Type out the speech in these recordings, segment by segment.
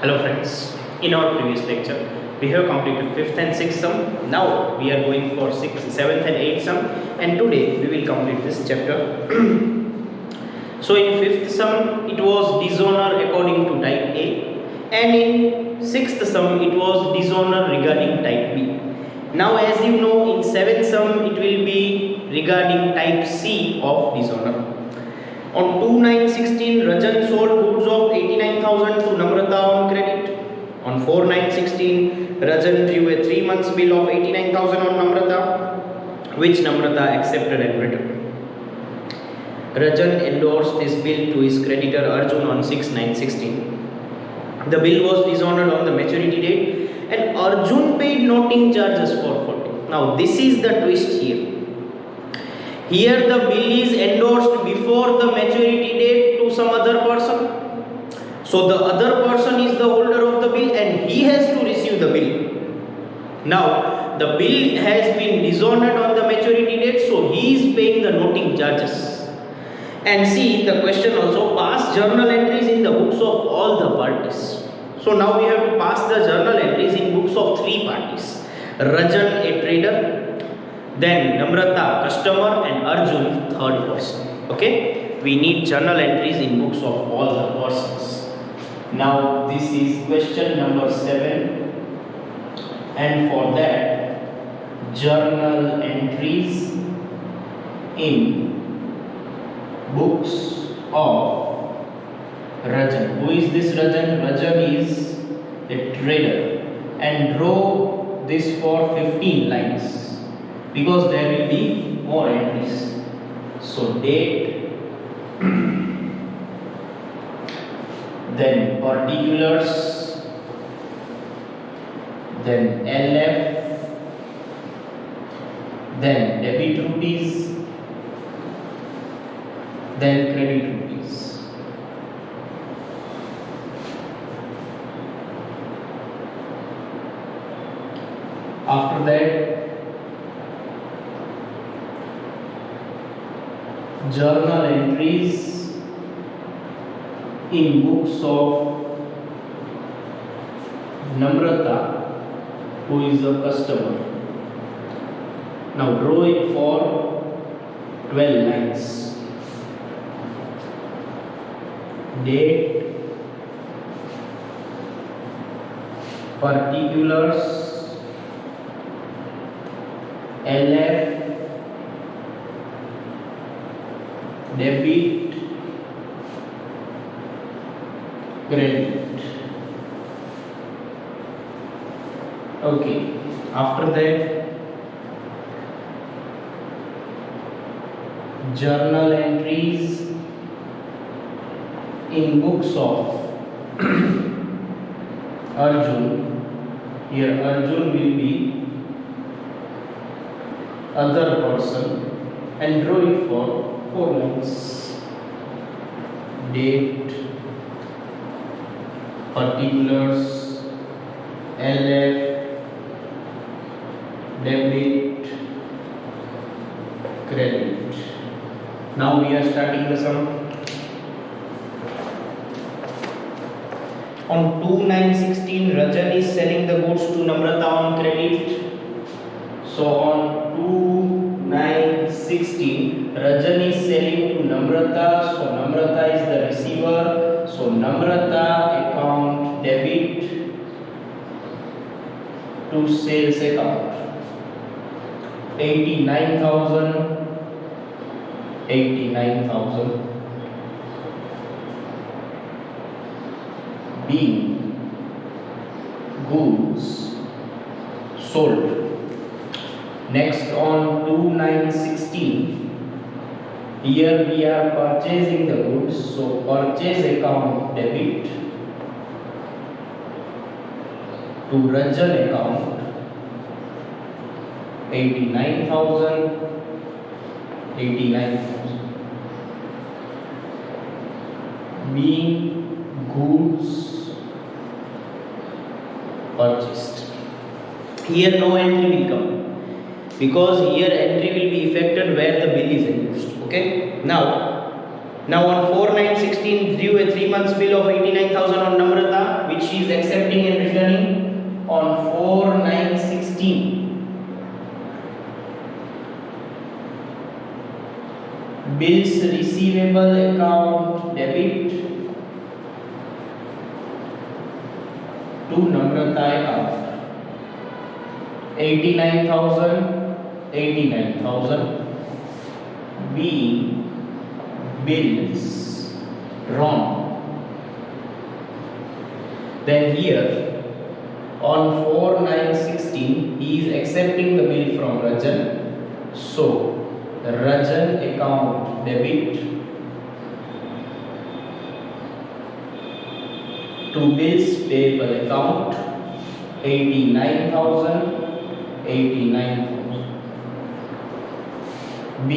Hello friends, in our previous lecture we have completed 5th and 6th sum. Now we are going for 6th, 7th and 8th sum, and today we will complete this chapter. So in 5th sum it was dishonor according to type A, and in 6th sum it was dishonor regarding type B. Now as you know, in 7th sum it will be regarding type C of dishonor. On 2/9/16, Rajan sold goods of 89,000 to Namrata on credit. On 4/9/16, Rajan drew a 3 months bill of 89,000 on Namrata, which Namrata accepted and returned. Rajan endorsed this bill to his creditor Arjun on 6/9/16. The bill was dishonored on the maturity date, and Arjun paid noting charges for 40. Now this is the twist here. Here the bill is endorsed before the maturity date to some other person. So the other person is the holder of the bill and he has to receive the bill. Now the bill has been dishonored on the maturity date, so he is paying the noting charges. And see, the question also, pass journal entries in the books of all the parties. So now we have to pass the journal entries in books of 3 parties. Rajan, a trader, then Namrata, customer, and Arjun, third person. Okay, we need journal entries in books of all the persons. Now this is question number 7, and for that, journal entries in books of Rajan. Who is this Rajan? Rajan is a trader, and draw this for 15 lines. Because there will be more entries. So date, then particulars, then LF, then debit rupees, then credit rupees. After that, journal entries in books of Namrata, who is the customer. Now draw it for 12 lines. Date, particulars, LF, debit, credit. Okay, after that, journal entries in books of Arjun. Here Arjun will be other person, and draw it for 4 lines. Date, particulars, LF, debit, credit. Now we are starting the sum. On 2/9/16, Rajan is selling the goods to Namrata on credit. So on 2/9/16, Rajan is selling to Namrata, so Namrata is the receiver, so Namrata account debit to sales account 89,000 being goods sold. Next on 2/9/16, here we are purchasing the goods, so purchase account debit to Rajan account 89,000 being goods purchased. Here no entry will come, because here entry will be effected where the bill is endorsed. Okay, now Now on 4/9/16 drew a 3 months bill of 89,000 on Namrata, which is accepting and returning on 4/9/16. Bills receivable account debit to Namrata account 89,000 B bills wrong. Then here on 4/9/16 he is accepting the bill from Rajan, so Rajan account debit to bills payable account 89,000 B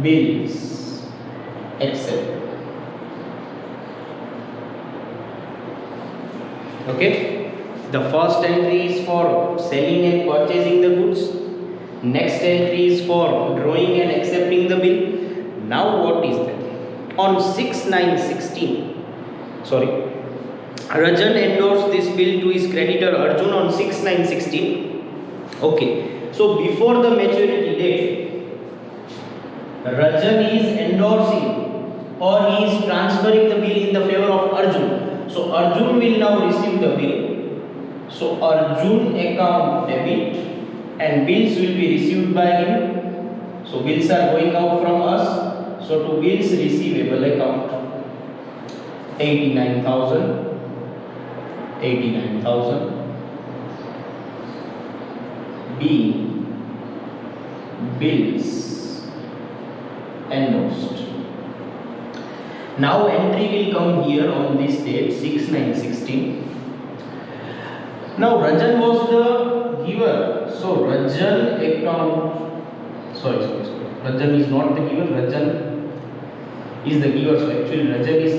bills accepted. Okay, the first entry is for selling and purchasing the goods. Next entry is for drawing and accepting the bill. Now what is that? On 6/9/16, sorry, Rajan endorsed this bill to his creditor Arjun on 6/9/16. Okay, so before the maturity date, Rajan is endorsing or he is transferring the bill in the favor of Arjun. So Arjun will now receive the bill. So Arjun account debit and bills will be received by him. So bills are going out from us. So to bills receivable account 89,000 B bills endorsed. Now entry will come here on this date 6/9/16. Now Rajan was the giver, so Rajan account, sorry, Rajan is not the giver, Rajan is the giver, so actually Rajan is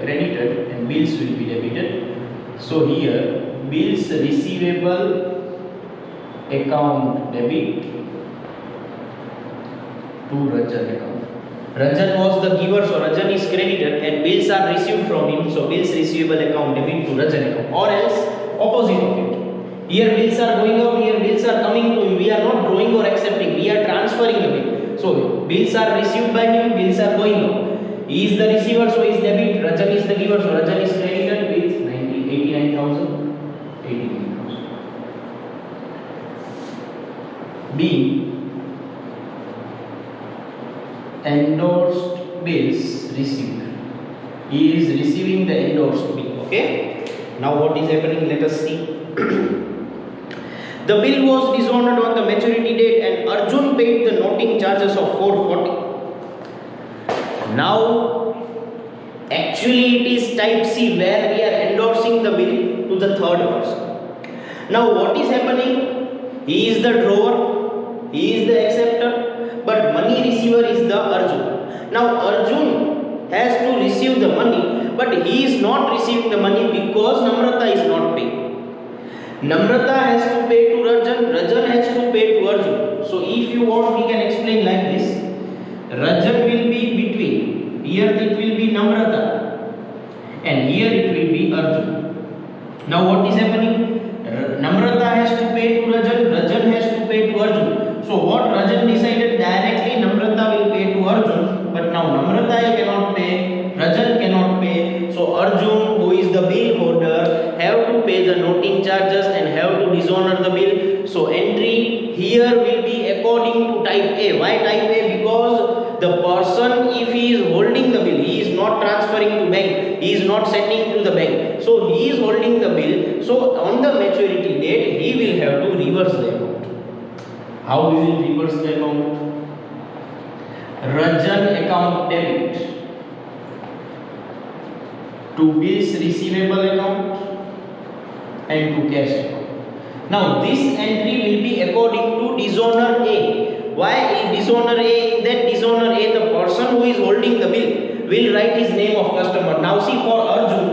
credited and bills will be debited. So here bills receivable account debit to Rajan account. Rajan was the giver, so Rajan is credited and bills are received from him, so bills receivable account debit to Rajan account, or else opposite of it. Here bills are going out, here bills are coming to him. We are not drawing or accepting, we are transferring the bill. So bills are received by him, bills are going out. He is the receiver, so he is debit. Rajan is the giver, so Rajan is credited with 89,000. B endorsed bills received. He is receiving the endorsed bill. Okay, now what is happening, let us see. The bill was dishonored on the maturity date and Arjun paid the noting charges of 440. Now actually it is type C where we are endorsing the bill to the third person. Now what is happening? He is the drawer, he is the acceptor, but money receiver is the Arjun. Now Arjun has to receive the money, but he is not receiving the money because Namrata is not paying. Namrata has to pay to Rajan, Rajan has to pay to Arjun. So if you want, we can explain like this. Rajan will be between, here it will be Namrata and here it will be Arjun. Now what is happening? Namrata has to pay to Rajan, Rajan has to pay to Arjun. So what Rajan decided, directly Namrata will pay to Arjun, but now Namrata cannot pay, Rajan cannot pay. So Arjun, who is the bill holder, have to pay the noting charges and have to dishonor the bill. So entry here will be according to type A. Why type A? Because the person, if he is holding the bill, he is not transferring to bank, he is not sending to the bank, so he is holding the bill. So on the maturity date he will have to reverse the amount. How we will reverse the amount? Rajan account debit to bills receivable account and to cash account. Now this entry will be according to dishonor A. Why dishonor A? In that dishonor A, the person who is holding the bill will write his name of customer. Now see, for Arjun,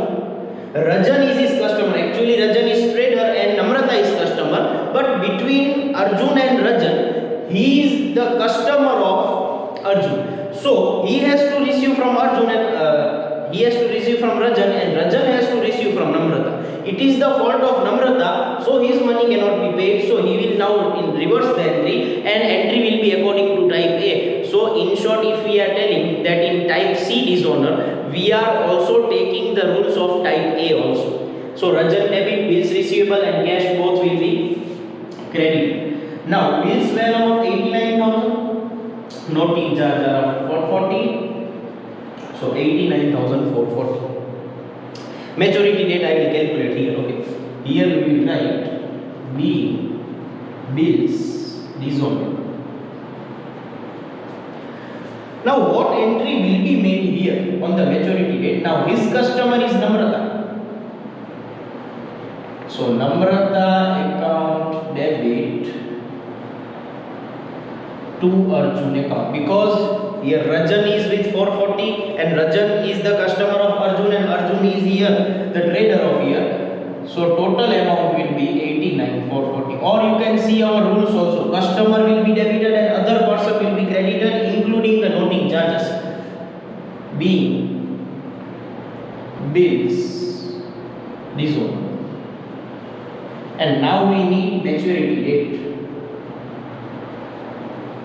Rajan is his customer. Actually Rajan is trader and Namrata is customer, but between Arjun and Rajan, he is the customer of Arjun. So he has to receive from Arjun and He has to receive from Rajan and Rajan has to receive from Namrata. It is the fault of Namrata, so his money cannot be paid. So he will now reverse the entry and entry will be according to type A. So in short, if we are telling that in type C dishonor, we are also taking the rules of type A also. So Rajan debit, bills receivable and cash both will be credit. Now bills value of 89,000, noting charge are 440. So 89,440. Maturity date I will calculate here. Okay. Here we will write B bills dishonor. Now what entry will be made here on the maturity date? Now his customer is Namrata. So Namrata account debit to Arjun account, because here Rajan is with 440 and Rajan is the customer of Arjun and Arjun is here the trader of here. So total amount will be 89,440. Or you can see our rules also. Customer will be debited and other person will be credited, including the noting charges. B bills dishonor. And now we need maturity date.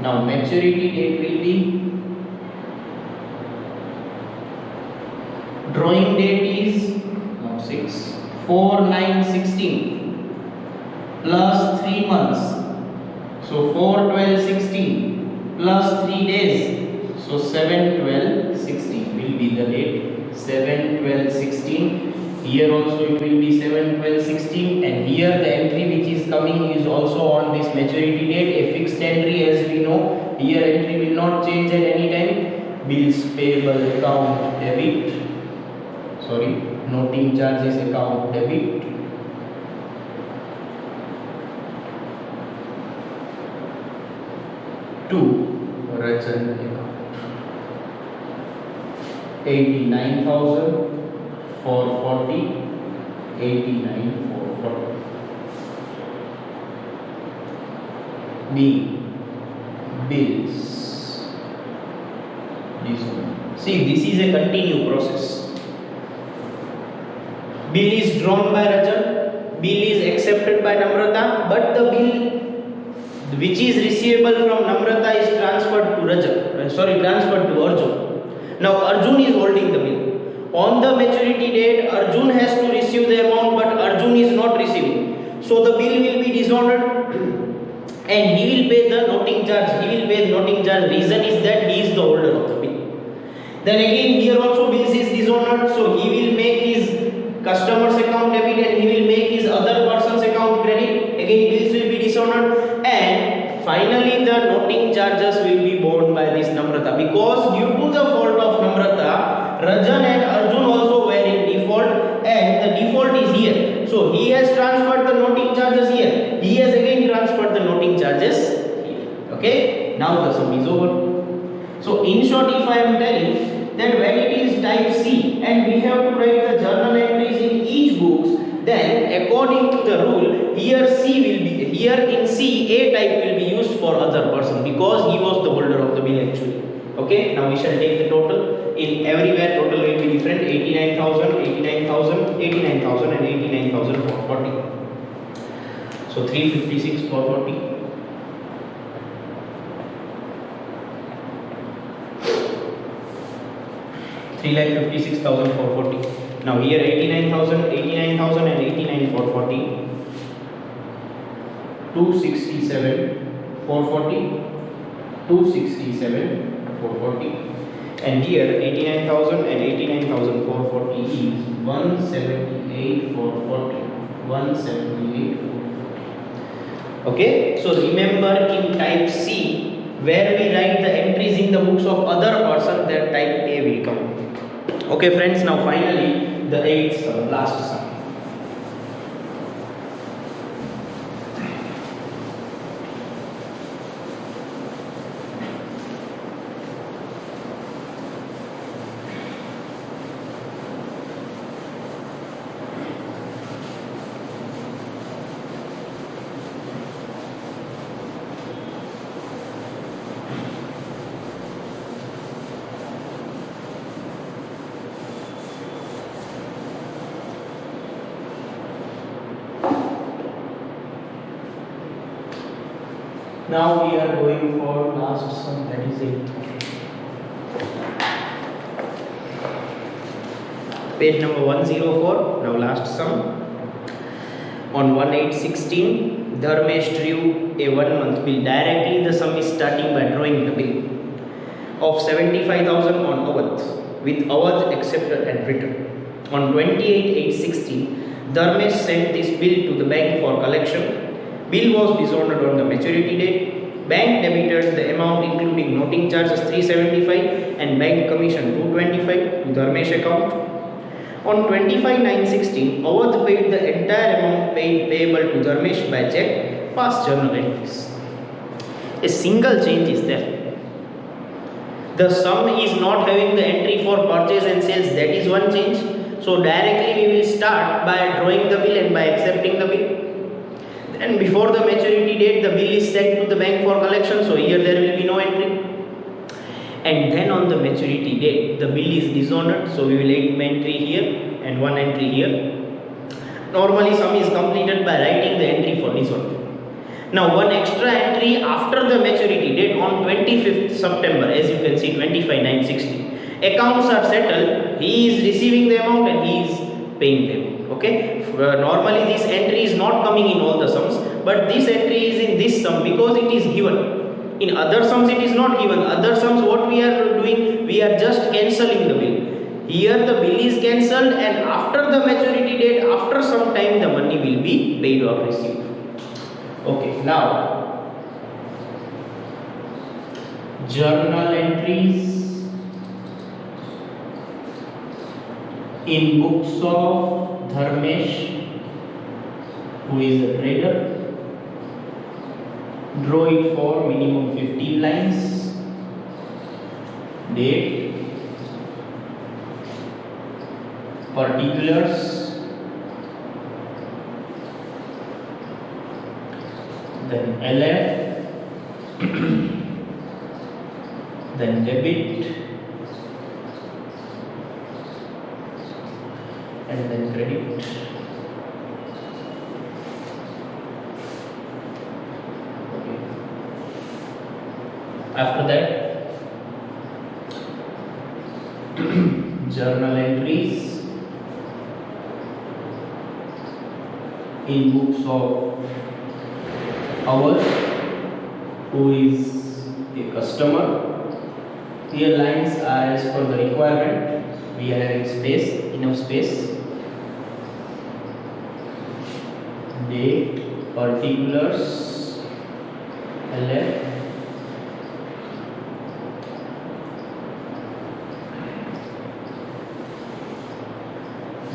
Now maturity date will be, drawing date is now 6 4 9 16 plus 3 months. So 4 12 16 plus 3 days. So 7 12 16 will be the date. 7 12 16. Here also it will be 7 12 16, and here the entry which is coming is also on this maturity date, a fixed entry as we know. Here entry will not change at any time. Bills payable account debit, sorry, noting charges account debit, to Rajan account. 89,440, 89,440. B bills. This one. See, this is a continued process. Bill is drawn by Rajan, bill is accepted by Namrata, but the bill which is receivable from Namrata is transferred to Rajan, transferred to Arjun. Now Arjun is holding the bill. On the maturity date, Arjun has to receive the amount, but Arjun is not receiving. So the bill will be dishonored and he will pay the noting charge. He will pay the noting charge. Reason is that he is the holder of the bill. Then again here also bills is dishonored, so he will make his customer's account debit and he will make his other person's account credit. Again bills will be dishonored, and finally the noting charges will be borne by this Namrata, because due to the fault of Namrata, Rajan and Arjun also were in default, and the default is here. So he has transferred the noting charges here. He has again transferred the noting charges here. Okay, now the sum is over. So in short, if I am telling that when it is type C and we have to write the journal entries in each books, then according to the rule, here in C A type will be used for other person, because he was the holder of the bill actually. Okay, now we shall take the total. In everywhere total will be different: 89,000, 89,000, 89,000 and 89,440. So 356,440. 3,56,440. Now here 89,000, 89,000 and 89,440. 267,440. 267,440. And here 89,000 and 89,440 is 178,440. 178,440. Okay, so remember in type C, where we write the entries in the books of other person, that type A will come. Okay friends, now finally the 8th sum, last sum. Now we are going for last sum, that is 8. Page number 104. Now last sum. On 1/8/16, Dharmesh drew a 1-month bill. Directly the sum is starting by drawing the bill of 75,000 on Avadh, with Avadh accepted and written. On 28/8/16, Dharmesh sent this bill to the bank for collection. Bill was dishonored on the maturity date. Bank debited the amount including noting charges 375 and bank commission 225 to Dharmesh account. On 25/9/16, Avadh paid the entire amount payable to Dharmesh by check, past journal entries. A single change is there. The sum is not having the entry for purchase and sales, that is one change. So directly we will start by drawing the bill and by accepting the bill. And before the maturity date, the bill is sent to the bank for collection, so here there will be no entry. And then on the maturity date, the bill is dishonored, so we will add entry here and one entry here. Normally sum is completed by writing the entry for dishonor. Now one extra entry after the maturity date on 25th September, as you can see 25/9/16. Accounts are settled, he is receiving the amount and he is paying them. Okay, normally this entry is not coming in all the sums, but this entry is in this sum because it is given. In other sums it is not given. Other sums what we are doing, we are just cancelling the bill. Here the bill is cancelled and after the maturity date, after some time the money will be paid or received. Okay, now journal entries in books of Dharmesh, who is a trader. Draw it for minimum 15 lines. Date, particulars, then LF, then debit, and then credit. Okay. After that, journal entries in books of ours, who is a customer. Here lines are as per the requirement. We are having space, enough space. Date, particulars, LF,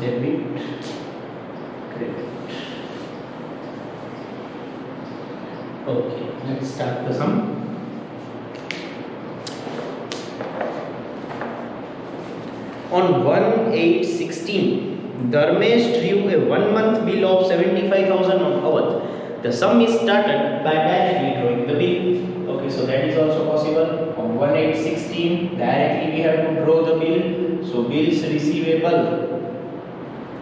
debit, credit. Okay, let's start the sum. On 1/8/16, Dharmesh drew a 1-month bill of 75,000 on Avadh. The sum is started by directly drawing the bill. Okay, so that is also possible. On 1/8/16, directly we have to draw the bill. So bills receivable,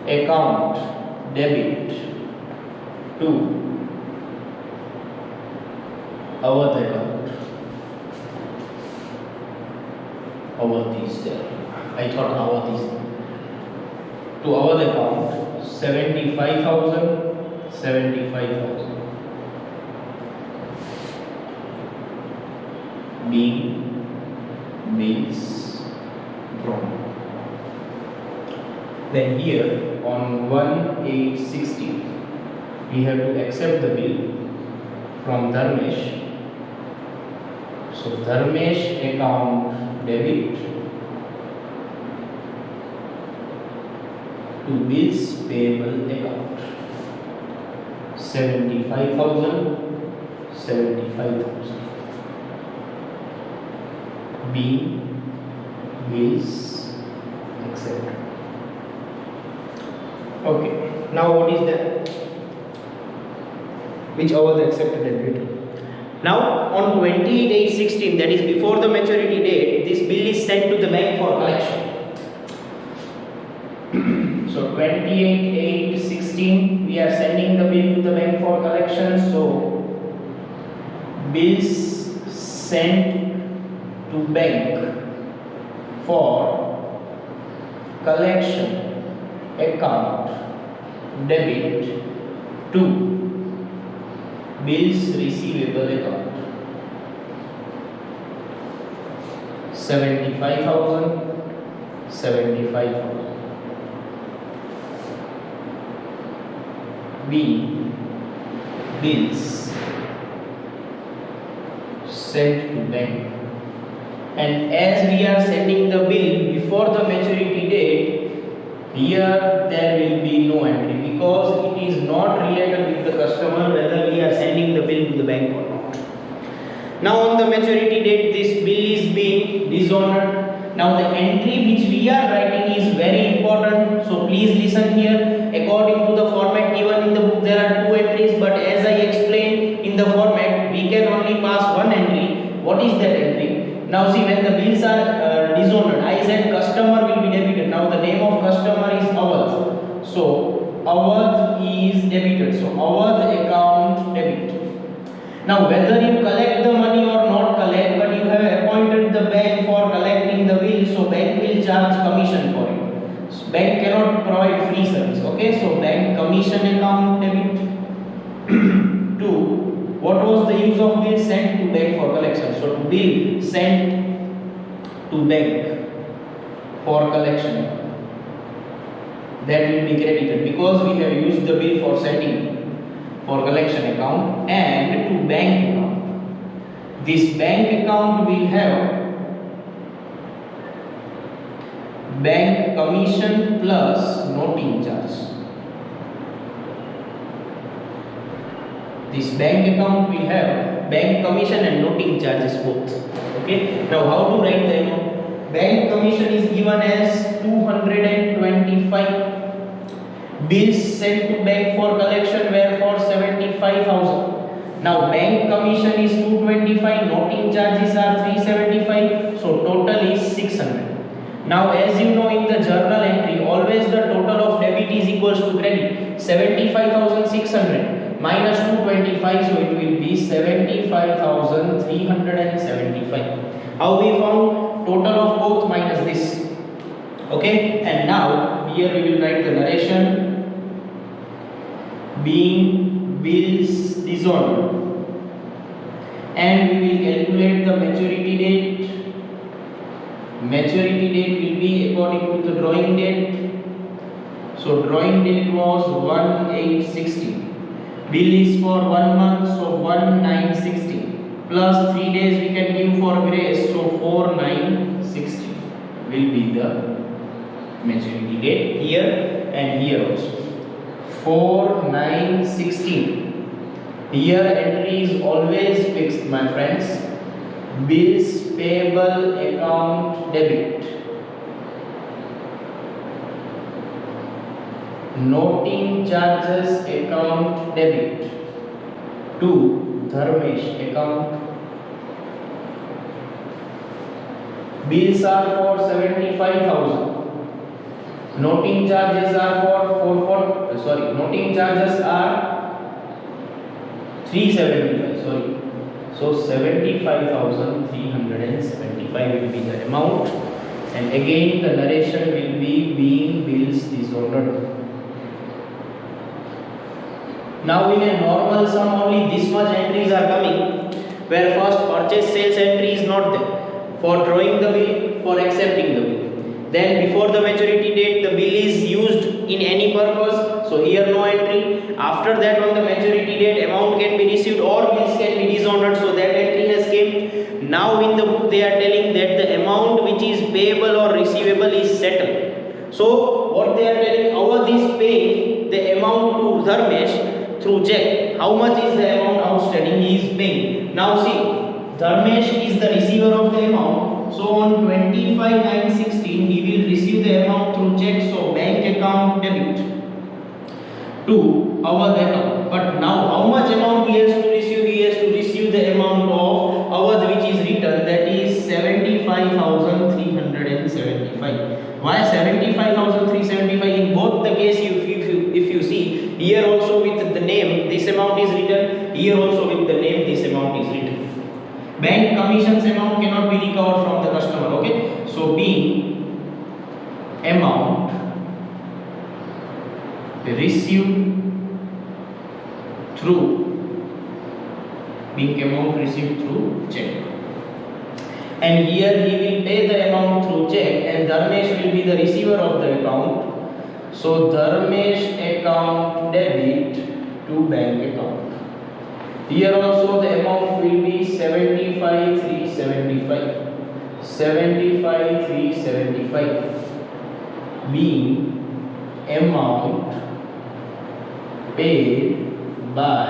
account, debit to Avadh account. Avadh is there. I thought Avadh is there. To Avadh account 75,000, 75,000. Being bills drawn. Then here on 1/8/16, we have to accept the bill from Dharmesh. So Dharmesh account debit to bills payable account 75,000, 75,000. Being bills accepted. Okay, now what is that? Which hour the accepted and written? Now on 28/8/16, that is before the maturity date, this bill is sent to the bank for collection. So 28/8/16, we are sending the bill to the bank for collection. So bills sent to bank for collection account debit to bills receivable account 75,000 75,000. B. Bills sent to bank, and as we are sending the bill before the maturity date, here there will be no entry because it is not related with the customer whether we are sending the bill to the bank or not. Now on the maturity date this bill is being dishonored. Now the entry which we are writing is very important, so please listen here. According to the format given in the book there are two entries, but as I explained in the format we can only pass one entry. What is that entry? Now see, when the bills are dishonored, I said customer will be debited. Now the name of customer is Awadh, so Awadh is debited, so Awadh account debit. Now whether you collect the money or not collect, but you have appointed the bank for collecting the bill, so bank will charge commission for you. So bank cannot provide free service. Okay, so bank commission account debit. 2. What was the use of bill sent to bank for collection? So bill sent to bank for collection, that will be credited because we have used the bill for sending for collection account and to bank account. This bank account will have bank commission plus noting charge. This bank account will have bank commission and noting charges both. Okay. Now how to write the amount? Bank commission is given as 225. Bills sent to bank for collection were for 75,000. Now bank commission is 225, noting charges are 375, so total is 600. Now as you know, in the journal entry always the total of debit is equals to credit. 75,600 minus 225, so it will be 75,375. How we found? Total of both minus this. Okay, and now here we will write the narration. Being bills dishonored, and we will calculate the maturity date. Maturity date will be according to the drawing date. So drawing date was 1/8/60. Bill is for 1 month, so 1/9/60 plus 3 days we can give for grace, so 4/9/60 will be the maturity date here and here also. 4/9/16. Here entry is always fixed, my friends. Bills payable account debit, noting charges account debit to Dharmesh account. Bills are for 75,000. Noting charges are noting charges are 375. Sorry. So 75,375 will be the amount, and again the narration will be being bills dishonored. Now in a normal sum only this much entries are coming, where first purchase sales entry is not there, for drawing the bill, for accepting the bill. Then before the maturity date the bill is used in any purpose, so here no entry. After that, on the maturity date amount can be received or bills can be dishonored, so that entry has came. Now in the book they are telling that the amount which is payable or receivable is settled. So what they are telling, Awadh is paying the amount to Dharmesh through check. How much is the amount outstanding he is paying? Now see, Dharmesh is the receiver of the amount, so on 25/9/16 he will receive the amount through check, so bank account debit to Awadh account. But now how much amount he has to receive? He has to receive the amount of Awadh which is written, that is 75,375. Why 75,375? In both the case, if you see, here also with the name this amount is written, here also with the name this amount is written. bank commissions amount cannot be recovered from the customer. Okay, so being amount received through check, and here he will pay the amount through check, and Dharmesh will be the receiver of the account. So Dharmesh account debit to bank account. Here also the amount will be 75,375 being amount paid by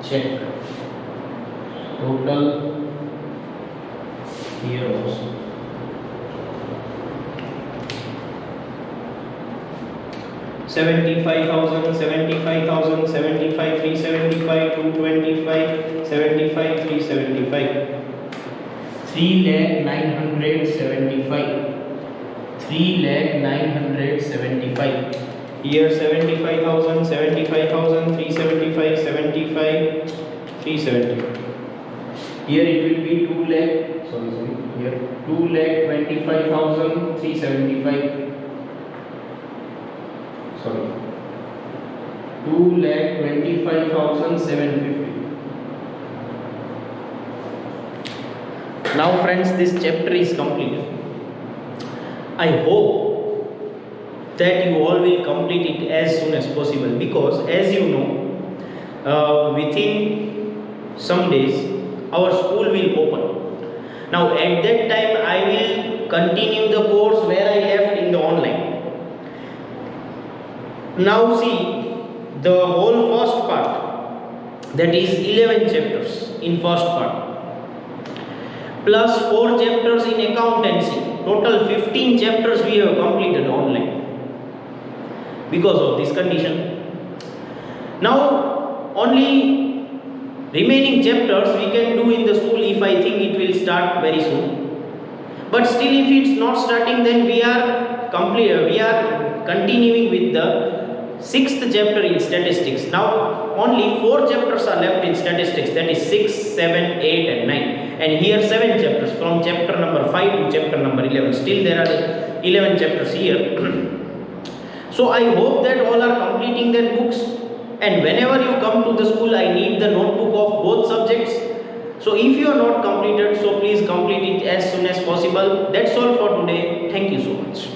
check. Total here also. $75,000, $75,000, $75,375, $225, $75,375, $3,975, $3,975. Here 75,000, 75,000, 375, 75, 375. Here it will be 2 lakh. Here 2,25,375. 2,25,750. Now friends, this chapter is complete. I hope that you all will complete it as soon as possible, because as you know, within some days our school will open. Now at that time I will continue the course where I left in the online. Now see, the whole first part, that is 11 chapters in first part, plus 4 chapters in accountancy, total 15 chapters we have completed online because of this condition. Now only remaining chapters we can do in the school if I think it will start very soon. But still, if it's not starting, then we are continuing with the 6th chapter in statistics. Now only 4 chapters are left in statistics, that is 6, 7, 8 and 9, and here 7 chapters from chapter number 5 to chapter number 11. Still there are 11 chapters here. So I hope that all are completing their books, and whenever you come to the school I need the notebook of both subjects. So if you are not completed, so please complete it as soon as possible. That's all for today. Thank you so much.